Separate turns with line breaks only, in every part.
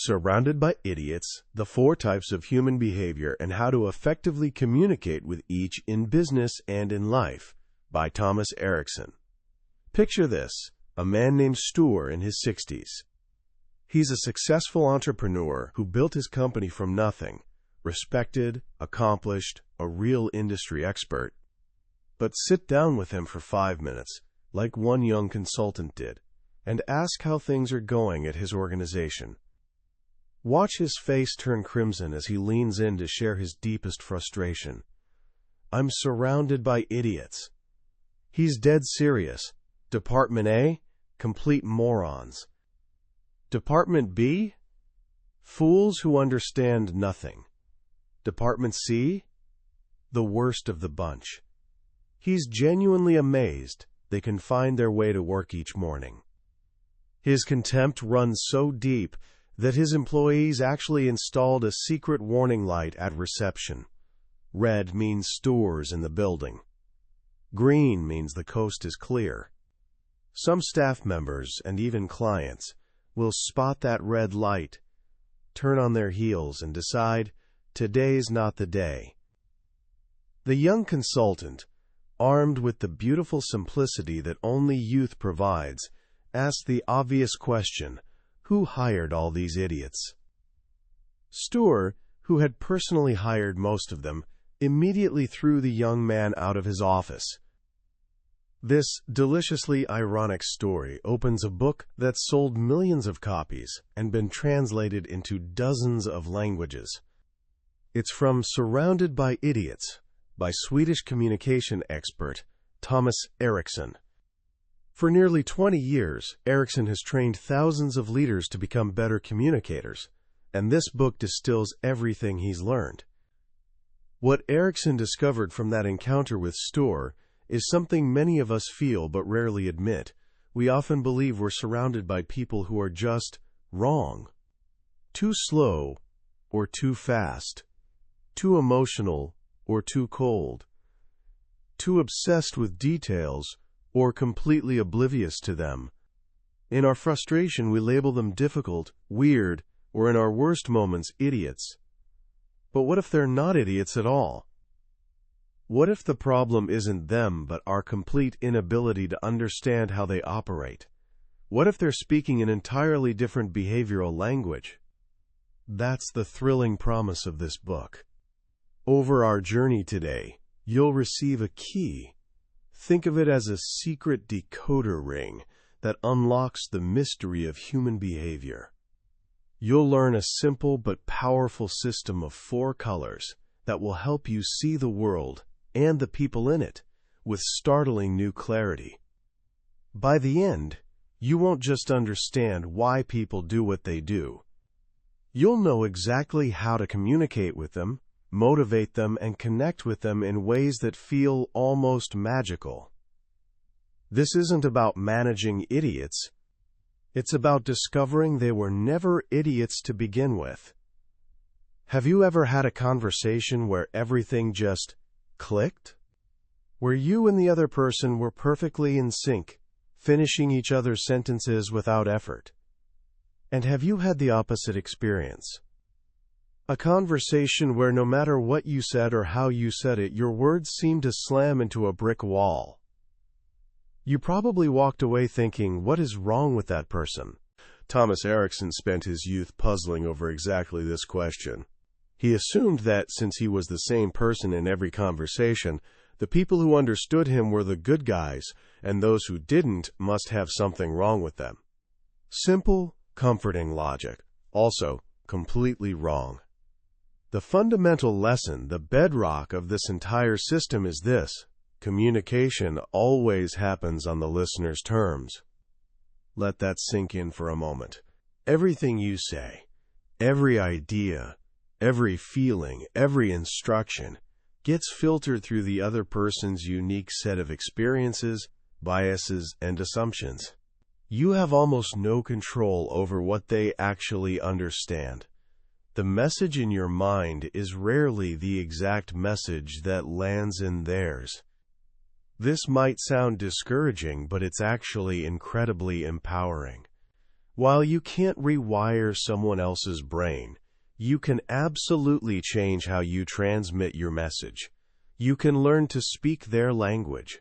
Surrounded by Idiots, the 4 Types of Human Behavior and How to Effectively Communicate with Each in Business and in Life, by Thomas Erikson. Picture this, a man named Stuart in his 60s. He's a successful entrepreneur who built his company from nothing, respected, accomplished, a real industry expert. But sit down with him for 5 minutes, like one young consultant did, and ask how things are going at his organization. Watch his face turn crimson as he leans in to share his deepest frustration. "I'm surrounded by idiots." He's dead serious. Department A? Complete morons. Department B? Fools who understand nothing. Department C? The worst of the bunch. He's genuinely amazed they can find their way to work each morning. His contempt runs so deep that his employees actually installed a secret warning light at reception. Red means stores in the building. Green means the coast is clear. Some staff members and even clients will spot that red light, turn on their heels, and decide today's not the day. The young consultant, armed with the beautiful simplicity that only youth provides, asked the obvious question: who hired all these idiots? Stuart, who had personally hired most of them, immediately threw the young man out of his office. This deliciously ironic story opens a book that's sold millions of copies and been translated into dozens of languages. It's from Surrounded by Idiots by Swedish communication expert Thomas Erikson. For nearly 20 years, Erikson has trained thousands of leaders to become better communicators, and this book distills everything he's learned. What Erikson discovered from that encounter with Stuart is something many of us feel but rarely admit. We often believe we're surrounded by people who are just wrong. Too slow or too fast. Too emotional or too cold. Too obsessed with details or completely oblivious to them. In our frustration, we label them difficult, weird, or in our worst moments, idiots. But what if they're not idiots at all? What if the problem isn't them but our complete inability to understand how they operate? What if they're speaking an entirely different behavioral language? That's the thrilling promise of this book. Over our journey today, you'll receive a key. Think of it as a secret decoder ring that unlocks the mystery of human behavior. You'll learn a simple but powerful system of 4 colors that will help you see the world and the people in it with startling new clarity. By the end, you won't just understand why people do what they do. You'll know exactly how to communicate with them, motivate them, and connect with them in ways that feel almost magical. This isn't about managing idiots. It's about discovering they were never idiots to begin with. Have you ever had a conversation where everything just clicked? Where you and the other person were perfectly in sync, finishing each other's sentences without effort? And have you had the opposite experience? A conversation where no matter what you said or how you said it, your words seemed to slam into a brick wall. You probably walked away thinking, what is wrong with that person? Thomas Erikson spent his youth puzzling over exactly this question. He assumed that since he was the same person in every conversation, the people who understood him were the good guys, and those who didn't must have something wrong with them. Simple, comforting logic. Also, completely wrong. The fundamental lesson, the bedrock of this entire system is this: communication always happens on the listener's terms. Let that sink in for a moment. Everything you say, every idea, every feeling, every instruction gets filtered through the other person's unique set of experiences, biases, and assumptions. You have almost no control over what they actually understand. The message in your mind is rarely the exact message that lands in theirs. This might sound discouraging, but it's actually incredibly empowering. While you can't rewire someone else's brain, you can absolutely change how you transmit your message. You can learn to speak their language.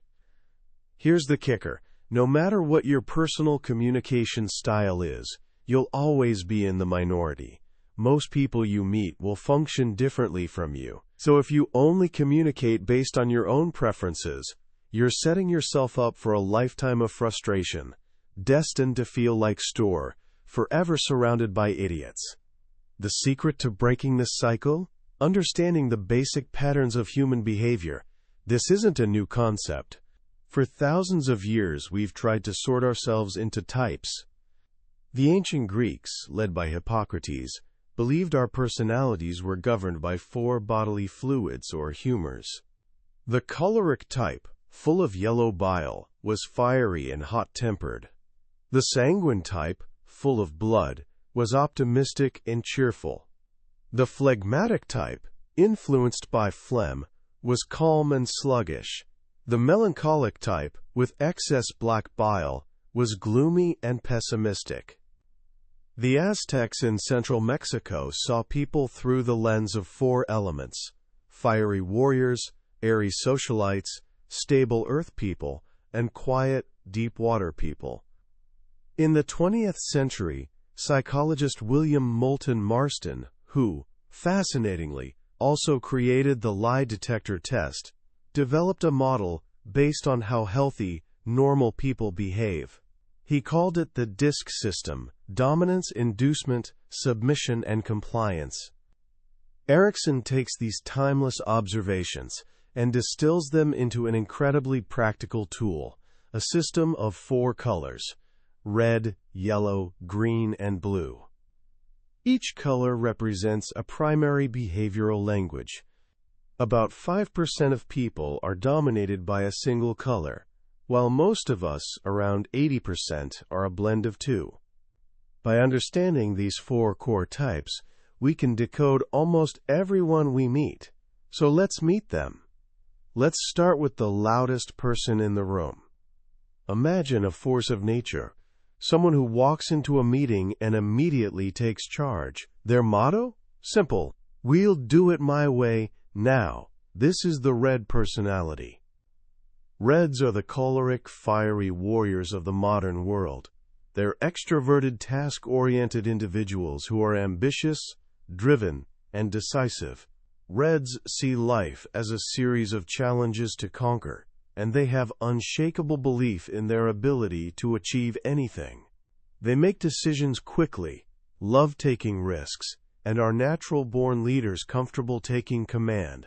Here's the kicker. No matter what your personal communication style is, you'll always be in the minority. Most people you meet will function differently from you. So if you only communicate based on your own preferences, you're setting yourself up for a lifetime of frustration, destined to feel like store, forever surrounded by idiots. The secret to breaking this cycle? Understanding the basic patterns of human behavior. This isn't a new concept. For thousands of years, we've tried to sort ourselves into types. The ancient Greeks, led by Hippocrates, believed our personalities were governed by 4 bodily fluids or humors. The choleric type, full of yellow bile, was fiery and hot-tempered. The sanguine type, full of blood, was optimistic and cheerful. The phlegmatic type, influenced by phlegm, was calm and sluggish. The melancholic type, with excess black bile, was gloomy and pessimistic. The Aztecs in central Mexico saw people through the lens of 4 elements: fiery warriors, airy socialites, stable earth people, and quiet, deep-water people. In the 20th century, psychologist William Moulton Marston, who, fascinatingly, also created the lie detector test, developed a model based on how healthy, normal people behave. He called it the DISC system: dominance, inducement, submission, and compliance. Erikson takes these timeless observations and distills them into an incredibly practical tool, a system of 4 colors: red, yellow, green, and blue. Each color represents a primary behavioral language. About 5% of people are dominated by a single color, while most of us, around 80%, are a blend of 2. By understanding these 4 core types, we can decode almost everyone we meet. So let's meet them. Let's start with the loudest person in the room. Imagine a force of nature, someone who walks into a meeting and immediately takes charge. Their motto? Simple: we'll do it my way, now. This is the red personality. Reds are the choleric, fiery warriors of the modern world. They're extroverted, task-oriented individuals who are ambitious, driven, and decisive. Reds see life as a series of challenges to conquer, and they have unshakable belief in their ability to achieve anything. They make decisions quickly, love taking risks, and are natural-born leaders comfortable taking command.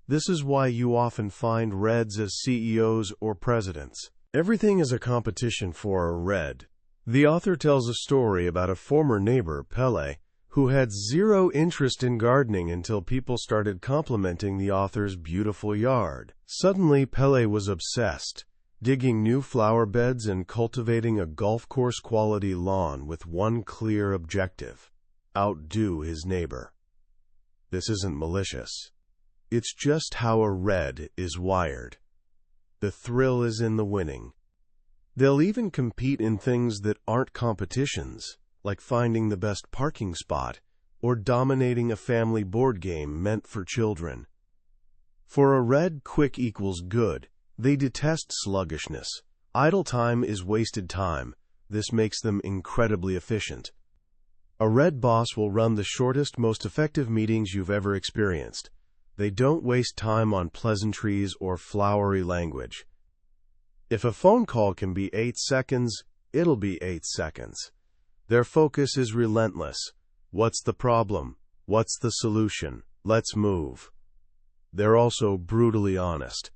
This is why you often find Reds as CEOs or presidents. Everything is a competition for a Red. The author tells a story about a former neighbor, Pele, who had zero interest in gardening until people started complimenting the author's beautiful yard. Suddenly, Pele was obsessed, digging new flower beds and cultivating a golf course-quality lawn with one clear objective: outdo his neighbor. This isn't malicious. It's just how a Red is wired. The thrill is in the winning. They'll even compete in things that aren't competitions, like finding the best parking spot or dominating a family board game meant for children. For a Red, quick equals good. They detest sluggishness. Idle time is wasted time. This makes them incredibly efficient. A Red boss will run the shortest, most effective meetings you've ever experienced. They don't waste time on pleasantries or flowery language. If a phone call can be 8 seconds, it'll be 8 seconds. Their focus is relentless. What's the problem? What's the solution? Let's move. They're also brutally honest.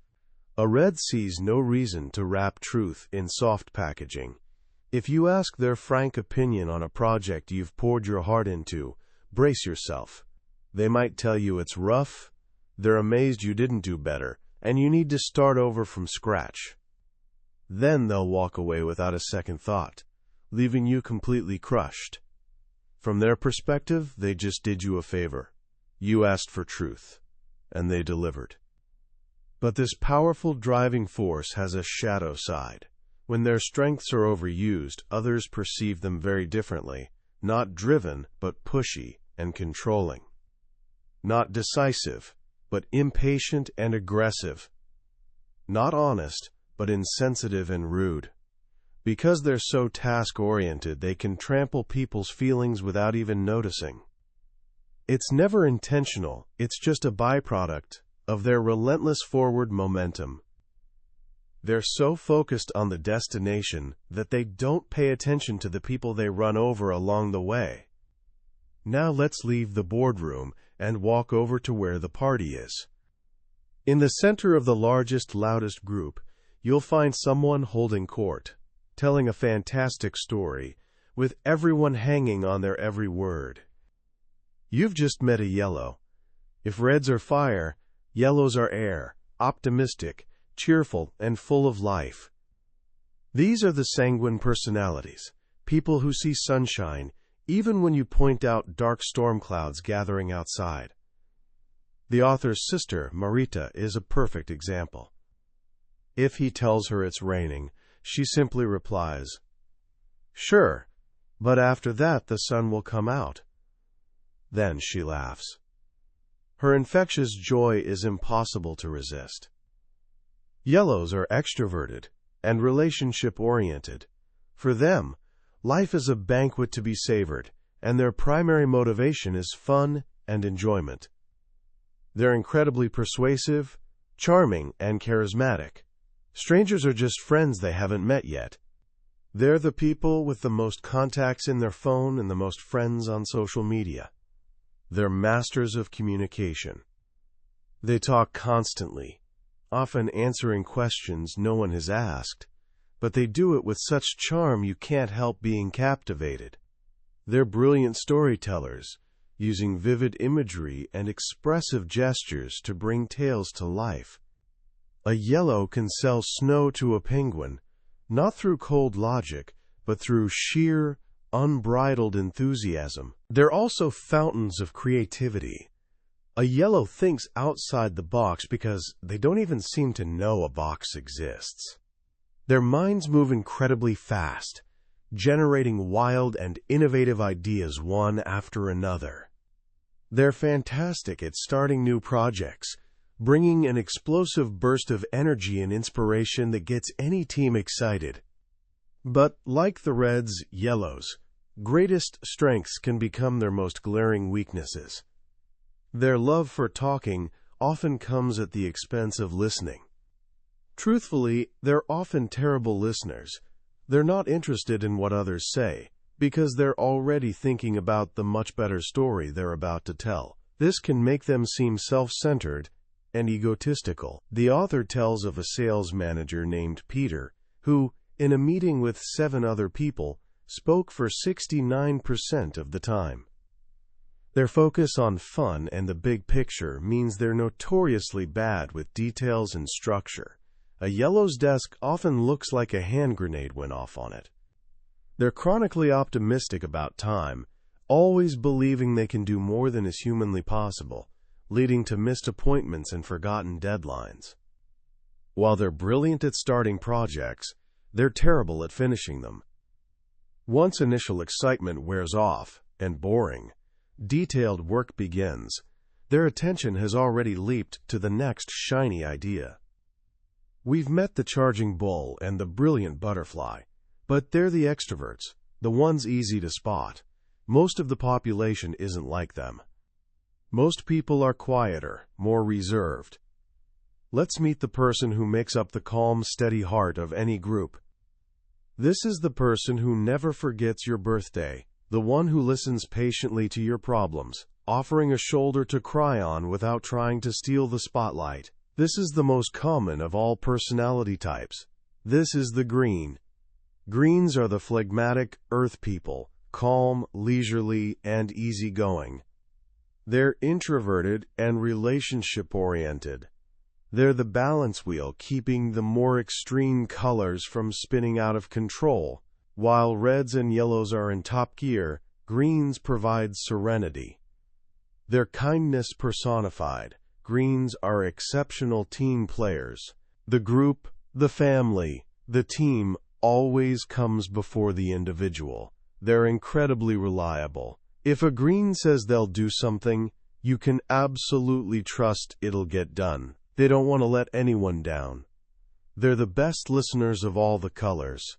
A Red sees no reason to wrap truth in soft packaging. If you ask their frank opinion on a project you've poured your heart into, brace yourself. They might tell you it's rough, they're amazed you didn't do better, and you need to start over from scratch. Then they'll walk away without a second thought, leaving you completely crushed. From their perspective, they just did you a favor. You asked for truth, and they delivered. But this powerful driving force has a shadow side. When their strengths are overused, others perceive them very differently, not driven, but pushy and controlling. Not decisive, but impatient and aggressive. Not honest, but insensitive and rude. Because they're so task-oriented, they can trample people's feelings without even noticing. It's never intentional, it's just a byproduct of their relentless forward momentum. They're so focused on the destination that they don't pay attention to the people they run over along the way. Now let's leave the boardroom and walk over to where the party is. In the center of the largest, loudest group, you'll find someone holding court, telling a fantastic story, with everyone hanging on their every word. You've just met a yellow. If reds are fire, yellows are air, optimistic, cheerful, and full of life. These are the sanguine personalities, people who see sunshine, even when you point out dark storm clouds gathering outside. The author's sister, Marita, is a perfect example. If he tells her it's raining, she simply replies, "Sure, but after that the sun will come out." Then she laughs. Her infectious joy is impossible to resist. Yellows are extroverted and relationship-oriented. For them, life is a banquet to be savored, and their primary motivation is fun and enjoyment. They're incredibly persuasive, charming, and charismatic. Strangers are just friends they haven't met yet. They're the people with the most contacts in their phone and the most friends on social media. They're masters of communication. They talk constantly, often answering questions no one has asked, but they do it with such charm you can't help being captivated. They're brilliant storytellers, using vivid imagery and expressive gestures to bring tales to life. A yellow can sell snow to a penguin, not through cold logic, but through sheer, unbridled enthusiasm. They're also fountains of creativity. A yellow thinks outside the box because they don't even seem to know a box exists. Their minds move incredibly fast, generating wild and innovative ideas one after another. They're fantastic at starting new projects, bringing an explosive burst of energy and inspiration that gets any team excited. But like the Reds, yellows' greatest strengths can become their most glaring weaknesses. Their love for talking often comes at the expense of listening. Truthfully, they're often terrible listeners. They're not interested in what others say, because they're already thinking about the much better story they're about to tell. This can make them seem self-centered and egotistical. The author tells of a sales manager named Peter, who, in a meeting with 7 other people, spoke for 69% of the time. Their focus on fun and the big picture means they're notoriously bad with details and structure. A yellow's desk often looks like a hand grenade went off on it. They're chronically optimistic about time, always believing they can do more than is humanly possible, leading to missed appointments and forgotten deadlines. While they're brilliant at starting projects, they're terrible at finishing them. Once initial excitement wears off, and boring, detailed work begins, their attention has already leaped to the next shiny idea. We've met the charging bull and the brilliant butterfly, but they're the extroverts, the ones easy to spot. Most of the population isn't like them. Most people are quieter, more reserved. Let's meet the person who makes up the calm, steady heart of any group. This is the person who never forgets your birthday, the one who listens patiently to your problems, offering a shoulder to cry on without trying to steal the spotlight. This is the most common of all personality types. This is the green. Greens are the phlegmatic earth people, calm, leisurely, and easygoing. They're introverted and relationship-oriented. They're the balance wheel, keeping the more extreme colors from spinning out of control. While reds and yellows are in top gear, greens provide serenity. They're kindness personified. Greens are exceptional team players. The group, the family, the team always comes before the individual. They're incredibly reliable. If a green says they'll do something, you can absolutely trust it'll get done. They don't want to let anyone down. They're the best listeners of all the colors.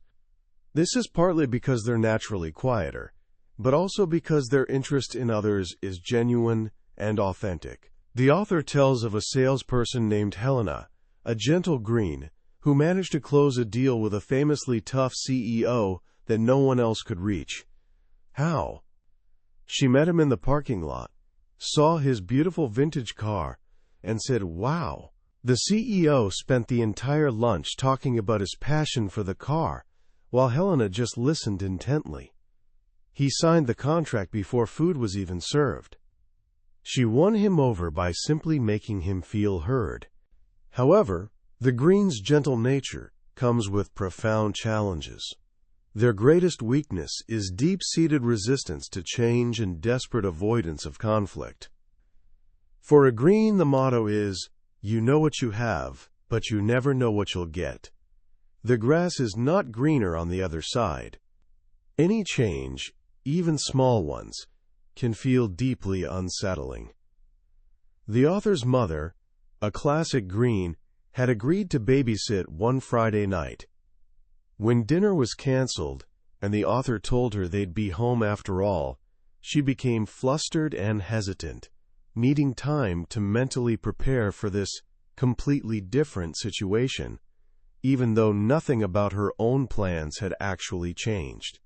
This is partly because they're naturally quieter, but also because their interest in others is genuine and authentic. The author tells of a salesperson named Helena, a gentle green, who managed to close a deal with a famously tough CEO that no one else could reach. How? She met him in the parking lot, saw his beautiful vintage car, and said, "Wow." The CEO spent the entire lunch talking about his passion for the car, while Helena just listened intently. He signed the contract before food was even served. She won him over by simply making him feel heard. However, the green's gentle nature comes with profound challenges. Their greatest weakness is deep-seated resistance to change and desperate avoidance of conflict. For a green, the motto is, "You know what you have, but you never know what you'll get." The grass is not greener on the other side. Any change, even small ones, can feel deeply unsettling. The author's mother, a classic green, had agreed to babysit one Friday night. When dinner was canceled, and the author told her they'd be home after all, she became flustered and hesitant, needing time to mentally prepare for this completely different situation, even though nothing about her own plans had actually changed.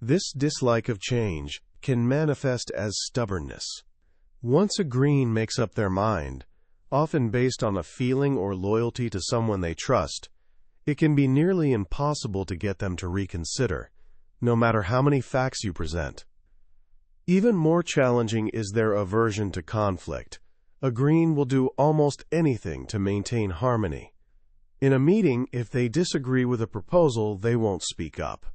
This dislike of change can manifest as stubbornness. Once a green makes up their mind, often based on a feeling or loyalty to someone they trust, it can be nearly impossible to get them to reconsider, no matter how many facts you present. Even more challenging is their aversion to conflict. A green will do almost anything to maintain harmony. In a meeting, if they disagree with a proposal, they won't speak up.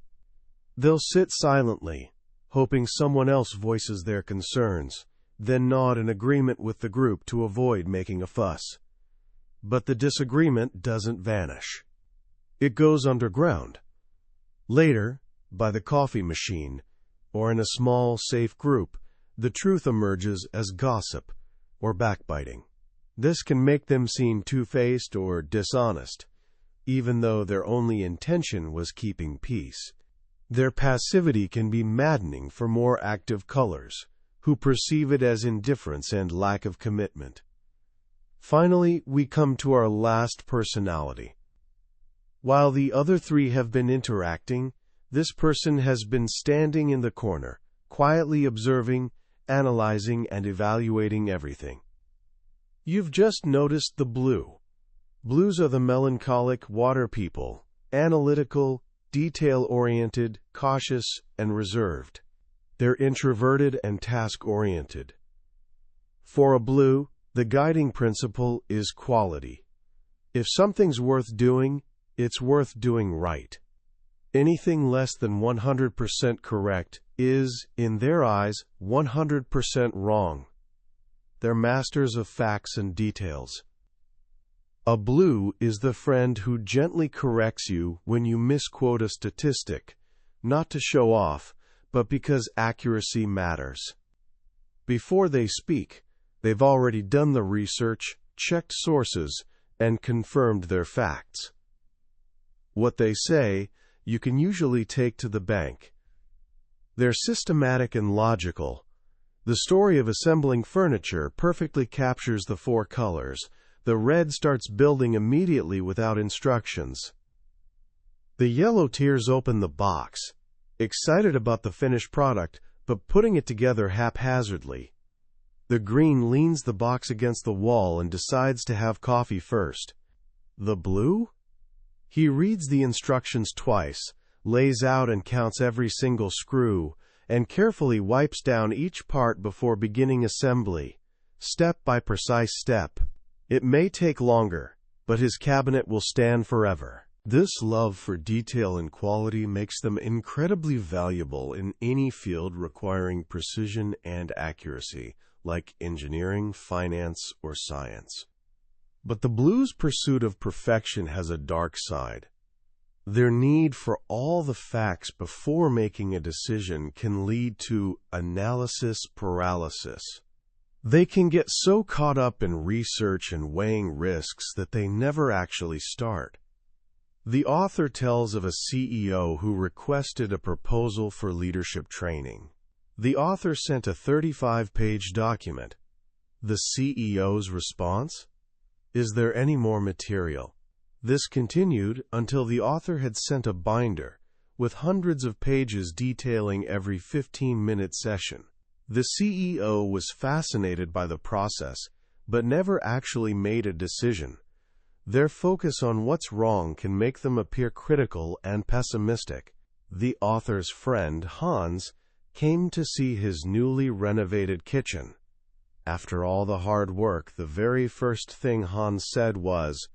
They'll sit silently, hoping someone else voices their concerns, then nod in agreement with the group to avoid making a fuss. But the disagreement doesn't vanish. It goes underground. Later, by the coffee machine, or in a small, safe group, the truth emerges as gossip or backbiting. This can make them seem two-faced or dishonest, even though their only intention was keeping peace. Their passivity can be maddening for more active colors, who perceive it as indifference and lack of commitment. Finally, we come to our last personality. While the other three have been interacting, this person has been standing in the corner, quietly observing, analyzing, and evaluating everything. You've just noticed the blue. Blues are the melancholic water people, analytical, detail-oriented, cautious, and reserved. They're introverted and task-oriented. For a blue, the guiding principle is quality. If something's worth doing, it's worth doing right. Anything less than 100% correct is, in their eyes, 100% wrong. They're masters of facts and details. A blue is the friend who gently corrects you when you misquote a statistic, not to show off, but because accuracy matters. Before they speak, they've already done the research, checked sources, and confirmed their facts. What they say, you can usually take to the bank. They're systematic and logical. The story of assembling furniture perfectly captures the four colors. The red starts building immediately without instructions. The yellow tears open the box, excited about the finished product, but putting it together haphazardly. The green leans the box against the wall and decides to have coffee first. The blue? He reads the instructions twice, lays out and counts every single screw, and carefully wipes down each part before beginning assembly, step by precise step. It may take longer, but his cabinet will stand forever. This love for detail and quality makes them incredibly valuable in any field requiring precision and accuracy, like engineering, finance, or science. But the blue's pursuit of perfection has a dark side. Their need for all the facts before making a decision can lead to analysis paralysis. They can get so caught up in research and weighing risks that they never actually start. The author tells of a CEO who requested a proposal for leadership training. The author sent a 35-page document. The CEO's response? Is there any more material? This continued until the author had sent a binder with hundreds of pages detailing every 15-minute session. The CEO was fascinated by the process, but never actually made a decision. Their focus on what's wrong can make them appear critical and pessimistic. The author's friend, Hans, came to see his newly renovated kitchen. After all the hard work, the very first thing Hans said was,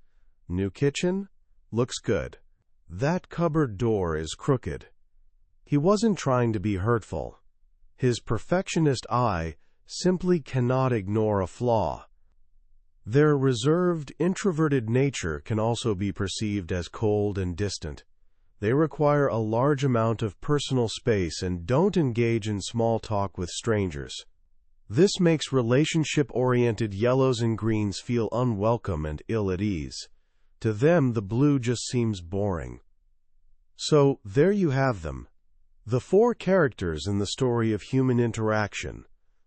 "New kitchen? Looks good. That cupboard door is crooked." He wasn't trying to be hurtful. His perfectionist eye simply cannot ignore a flaw. Their reserved, introverted nature can also be perceived as cold and distant. They require a large amount of personal space and don't engage in small talk with strangers. This makes relationship-oriented yellows and greens feel unwelcome and ill at ease. To them, the blue just seems boring. So, there you have them. The four characters in the story of human interaction: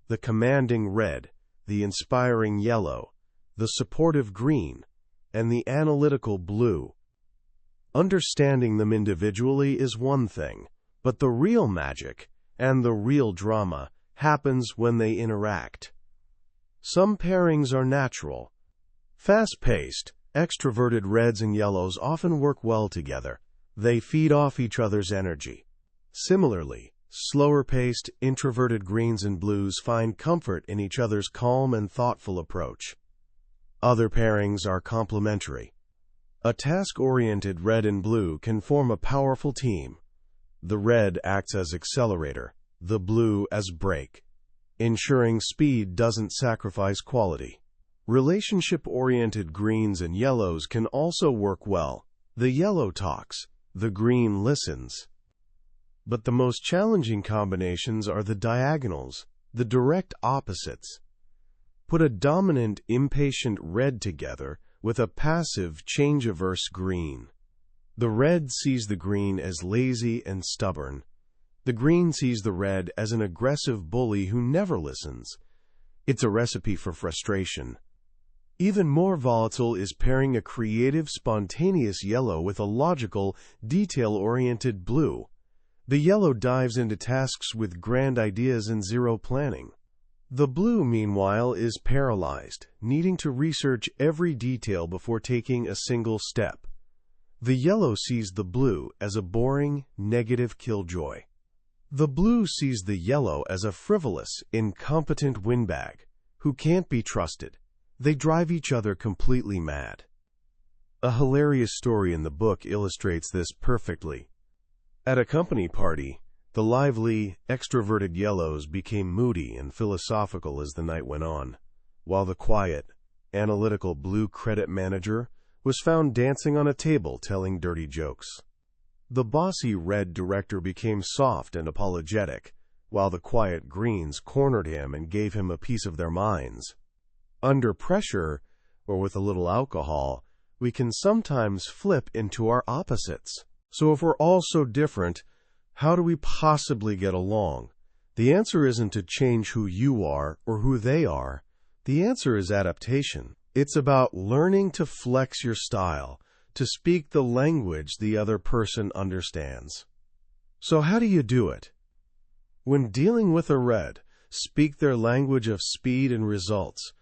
the commanding red, the inspiring yellow, the supportive green, and the analytical blue. Understanding them individually is one thing, but the real magic and the real drama happens when they interact. Some pairings are natural. Fast-paced, extroverted reds and yellows often work well together. They feed off each other's energy. Similarly, slower-paced, introverted greens and blues find comfort in each other's calm and thoughtful approach. Other pairings are complementary. A task-oriented red and blue can form a powerful team. The red acts as accelerator, the blue as brake, ensuring speed doesn't sacrifice quality. Relationship-oriented greens and yellows can also work well. The yellow talks, the green listens. But the most challenging combinations are the diagonals, the direct opposites. Put a dominant, impatient red together with a passive, change-averse green. The red sees the green as lazy and stubborn. The green sees the red as an aggressive bully who never listens. It's a recipe for frustration. Even more volatile is pairing a creative, spontaneous yellow with a logical, detail-oriented blue. The yellow dives into tasks with grand ideas and zero planning. The blue, meanwhile, is paralyzed, needing to research every detail before taking a single step. The yellow sees the blue as a boring, negative killjoy. The blue sees the yellow as a frivolous, incompetent windbag who can't be trusted. They drive each other completely mad. A hilarious story in the book illustrates this perfectly. At a company party, the lively, extroverted yellows became moody and philosophical as the night went on, while the quiet, analytical blue credit manager was found dancing on a table telling dirty jokes. The bossy red director became soft and apologetic, while the quiet greens cornered him and gave him a piece of their minds. Under pressure, or with a little alcohol, we can sometimes flip into our opposites. So if we're all so different, how do we possibly get along? The answer isn't to change who you are or who they are. The answer is adaptation. It's about learning to flex your style, to speak the language the other person understands. So how do you do it? When dealing with a red, speak their language of speed and results.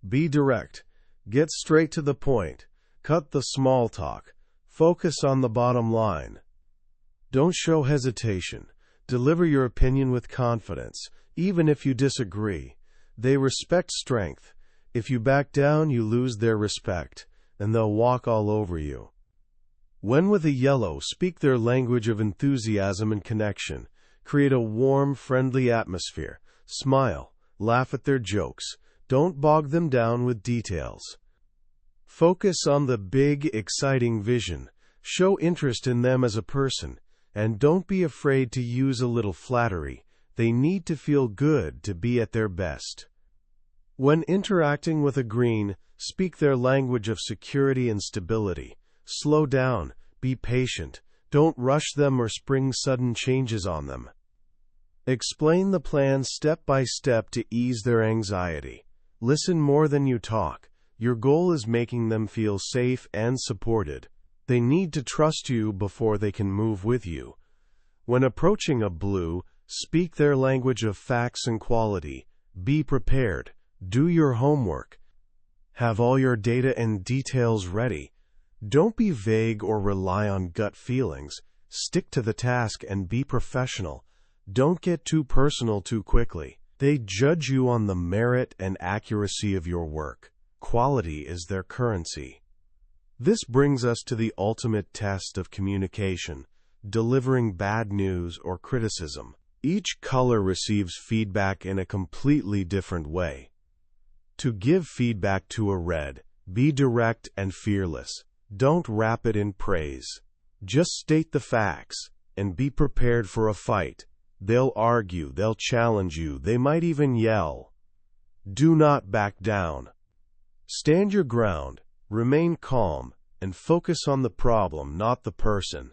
Be direct. Get straight to the point. Cut the small talk. Focus on the bottom line. Don't show hesitation. Deliver your opinion with confidence, even if you disagree. They respect strength. If you back down, you lose their respect, and they'll walk all over you. When with a yellow, speak their language of enthusiasm and connection. Create a warm, friendly atmosphere. Smile. Laugh at their jokes. Don't bog them down with details. Focus on the big, exciting vision. Show interest in them as a person, and don't be afraid to use a little flattery. They need to feel good to be at their best. When interacting with a green, speak their language of security and stability. Slow down, be patient, don't rush them or spring sudden changes on them. Explain the plan step by step to ease their anxiety. Listen more than you talk. Your goal is making them feel safe and supported. They need to trust you before they can move with you. When approaching a blue, speak their language of facts and quality. Be prepared. Do your homework. Have all your data and details ready. Don't be vague or rely on gut feelings. Stick to the task and be professional. Don't get too personal too quickly. They judge you on the merit and accuracy of your work. Quality is their currency. This brings us to the ultimate test of communication, delivering bad news or criticism. Each color receives feedback in a completely different way. To give feedback to a red, be direct and fearless. Don't wrap it in praise. Just state the facts, and be prepared for a fight. They'll argue, they'll challenge you, they might even yell. Do not back down. Stand your ground, remain calm, and focus on the problem, not the person.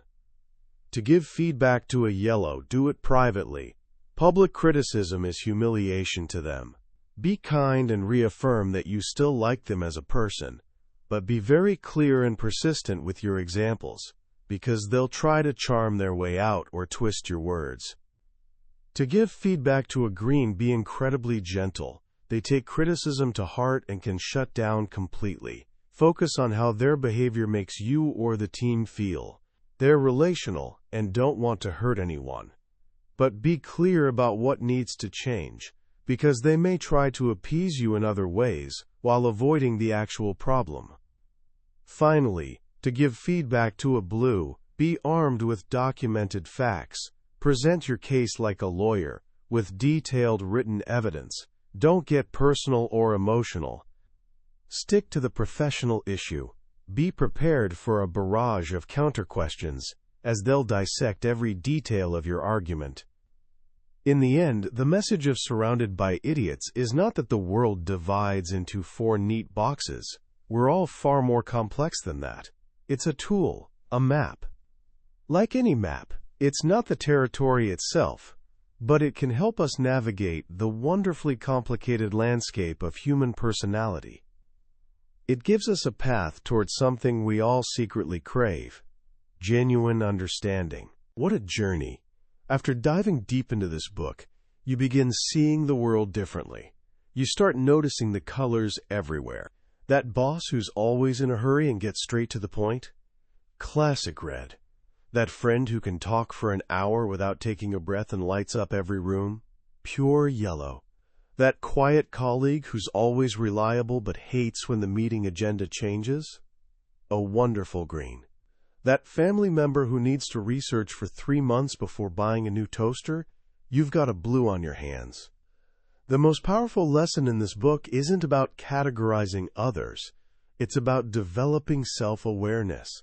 To give feedback to a yellow, do it privately. Public criticism is humiliation to them. Be kind and reaffirm that you still like them as a person, but be very clear and persistent with your examples, because they'll try to charm their way out or twist your words. To give feedback to a green, be incredibly gentle. They take criticism to heart and can shut down completely. Focus on how their behavior makes you or the team feel. They're relational and don't want to hurt anyone. But be clear about what needs to change, because they may try to appease you in other ways while avoiding the actual problem. Finally, to give feedback to a blue, be armed with documented facts. Present your case like a lawyer, with detailed written evidence. Don't get personal or emotional. Stick to the professional issue. Be prepared for a barrage of counter-questions, as they'll dissect every detail of your argument. In the end, the message of Surrounded by Idiots is not that the world divides into 4 neat boxes. We're all far more complex than that. It's a tool, a map. Like any map, it's not the territory itself, but it can help us navigate the wonderfully complicated landscape of human personality. It gives us a path towards something we all secretly crave: genuine understanding. What a journey! After diving deep into this book, you begin seeing the world differently. You start noticing the colors everywhere. That boss who's always in a hurry and gets straight to the point? Classic red. That friend who can talk for an hour without taking a breath and lights up every room? Pure yellow. That quiet colleague who's always reliable but hates when the meeting agenda changes? A wonderful green. That family member who needs to research for 3 months before buying a new toaster? You've got a blue on your hands. The most powerful lesson in this book isn't about categorizing others. It's about developing self-awareness.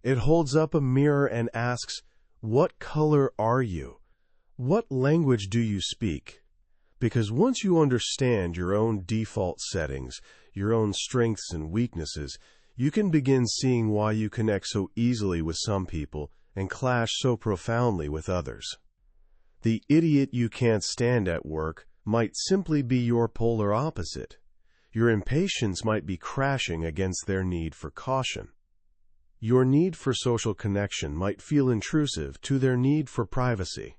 It holds up a mirror and asks, what color are you? What language do you speak? Because once you understand your own default settings, your own strengths and weaknesses, you can begin seeing why you connect so easily with some people and clash so profoundly with others. The idiot you can't stand at work might simply be your polar opposite. Your impatience might be crashing against their need for caution. Your need for social connection might feel intrusive to their need for privacy.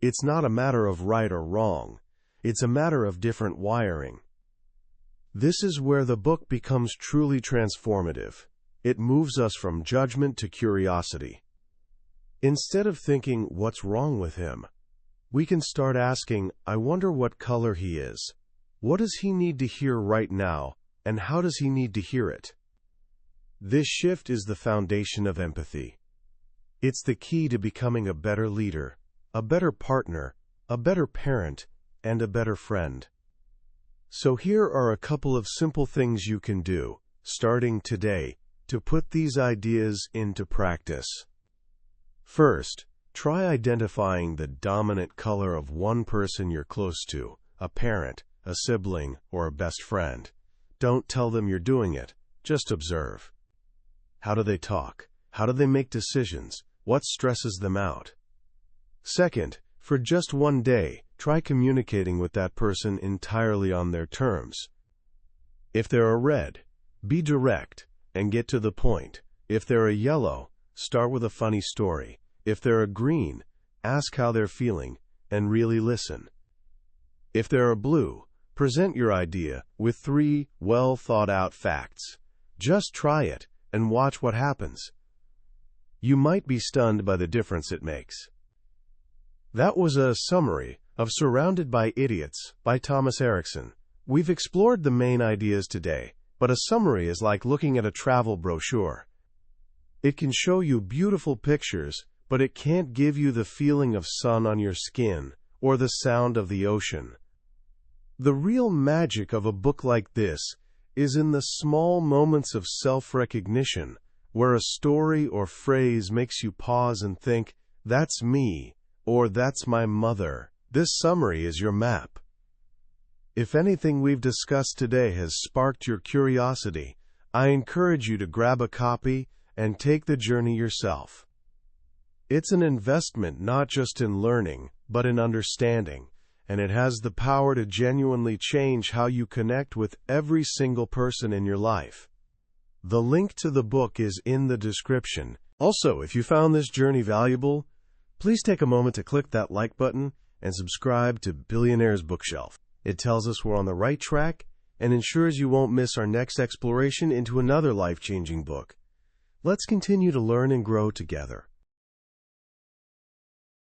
It's not a matter of right or wrong. It's a matter of different wiring. This is where the book becomes truly transformative. It moves us from judgment to curiosity. Instead of thinking, what's wrong with him? We can start asking, I wonder what color he is. What does he need to hear right now, and how does he need to hear it? This shift is the foundation of empathy. It's the key to becoming a better leader, a better partner, a better parent, and a better friend. So here are a couple of simple things you can do, starting today, to put these ideas into practice. First, try identifying the dominant color of one person you're close to, a parent, a sibling, or a best friend. Don't tell them you're doing it, just observe. How do they talk? How do they make decisions? What stresses them out? Second, for just one day, try communicating with that person entirely on their terms. If they're a red, be direct and get to the point. If they're a yellow, start with a funny story. If they're a green, ask how they're feeling and really listen. If they're a blue, present your idea with 3 well-thought-out facts. Just try it and watch what happens. You might be stunned by the difference it makes. That was a summary of Surrounded by Idiots by Thomas Erikson. We've explored the main ideas today, but a summary is like looking at a travel brochure. It can show you beautiful pictures, but it can't give you the feeling of sun on your skin or the sound of the ocean. The real magic of a book like this is in the small moments of self-recognition, where a story or phrase makes you pause and think, "That's me," or "That's my mother." This summary is your map. If anything we've discussed today has sparked your curiosity, I encourage you to grab a copy and take the journey yourself. It's an investment not just in learning, but in understanding, and it has the power to genuinely change how you connect with every single person in your life. The link to the book is in the description. Also, if you found this journey valuable, please take a moment to click that like button and subscribe to Billionaire's Bookshelf. It tells us we're on the right track and ensures you won't miss our next exploration into another life-changing book. Let's continue to learn and grow together.